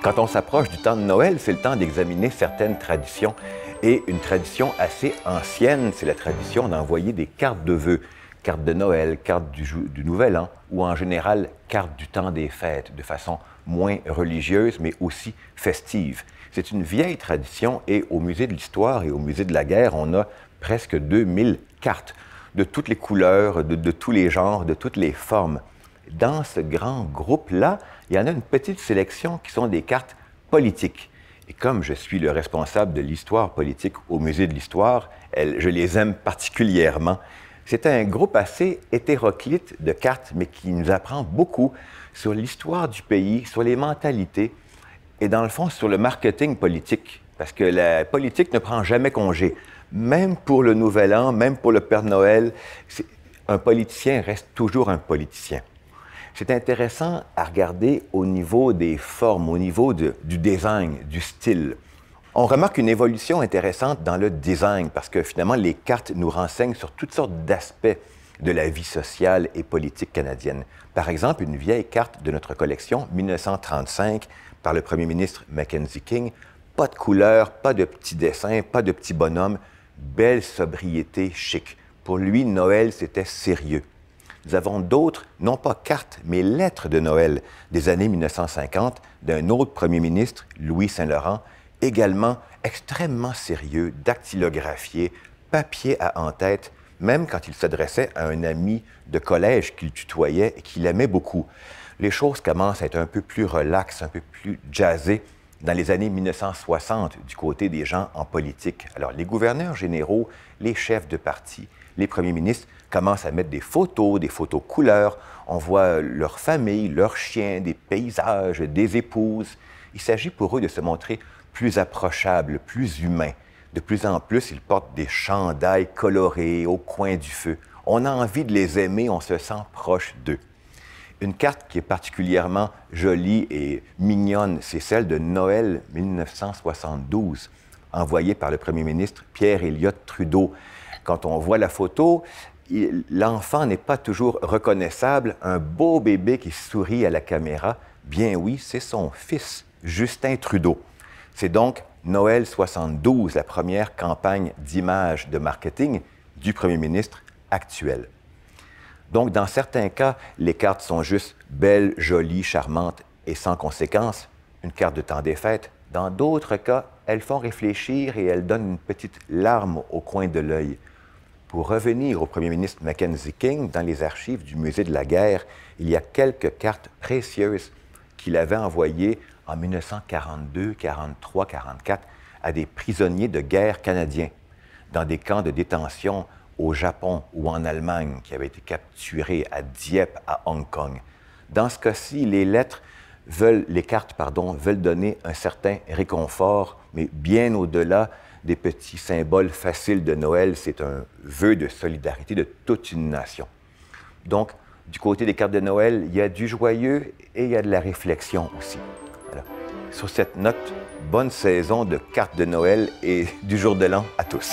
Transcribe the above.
Quand on s'approche du temps de Noël, c'est le temps d'examiner certaines traditions. Et une tradition assez ancienne, c'est la tradition d'envoyer des cartes de vœux. Cartes de Noël, cartes du Nouvel An, ou en général, cartes du temps des fêtes, de façon moins religieuse, mais aussi festive. C'est une vieille tradition et au Musée de l'Histoire et au Musée de la Guerre, on a presque 2000 cartes de toutes les couleurs, de tous les genres, de toutes les formes. Dans ce grand groupe-là, il y en a une petite sélection qui sont des cartes politiques. Et comme je suis le responsable de l'histoire politique au Musée de l'Histoire, je les aime particulièrement. C'est un groupe assez hétéroclite de cartes, mais qui nous apprend beaucoup sur l'histoire du pays, sur les mentalités et dans le fond sur le marketing politique. Parce que la politique ne prend jamais congé. Même pour le Nouvel An, même pour le Père Noël, un politicien reste toujours un politicien. C'est intéressant à regarder au niveau des formes, au niveau du design, du style. On remarque une évolution intéressante dans le design parce que finalement, les cartes nous renseignent sur toutes sortes d'aspects de la vie sociale et politique canadienne. Par exemple, une vieille carte de notre collection, 1935, par le premier ministre Mackenzie King, pas de couleurs, pas de petits dessins, pas de petits bonhommes, belle sobriété chic. Pour lui, Noël, c'était sérieux. Nous avons d'autres, non pas cartes, mais lettres de Noël des années 1950 d'un autre premier ministre, Louis Saint-Laurent, également extrêmement sérieux, dactylographié, papier à en-tête, même quand il s'adressait à un ami de collège qu'il tutoyait et qu'il aimait beaucoup. Les choses commencent à être un peu plus relaxes, un peu plus jazzées dans les années 1960 du côté des gens en politique. Alors, les gouverneurs généraux, les chefs de parti, les premiers ministres commencent à mettre des photos couleurs. On voit leur famille, leurs chiens, des paysages, des épouses. Il s'agit pour eux de se montrer plus approchables, plus humains. De plus en plus, ils portent des chandails colorés au coin du feu. On a envie de les aimer, on se sent proche d'eux. Une carte qui est particulièrement jolie et mignonne, c'est celle de Noël 1972, envoyée par le premier ministre Pierre Elliott Trudeau. Quand on voit la photo, l'enfant n'est pas toujours reconnaissable. Un beau bébé qui sourit à la caméra, bien oui, c'est son fils, Justin Trudeau. C'est donc Noël 72, la première campagne d'image de marketing du premier ministre actuel. Donc, dans certains cas, les cartes sont juste belles, jolies, charmantes et sans conséquence, une carte de temps des fêtes. Dans d'autres cas, elles font réfléchir et elles donnent une petite larme au coin de l'œil. Pour revenir au premier ministre Mackenzie King, dans les archives du Musée de la Guerre, il y a quelques cartes précieuses qu'il avait envoyées en 1942, 43, 44 à des prisonniers de guerre canadiens dans des camps de détention au Japon ou en Allemagne qui avaient été capturés à Dieppe, à Hong Kong. Dans ce cas-ci, les cartes veulent donner un certain réconfort, mais bien au-delà des petits symboles faciles de Noël, c'est un vœu de solidarité de toute une nation. Donc, du côté des cartes de Noël, il y a du joyeux et il y a de la réflexion aussi. Voilà. Sur cette note, bonne saison de cartes de Noël et du jour de l'an à tous.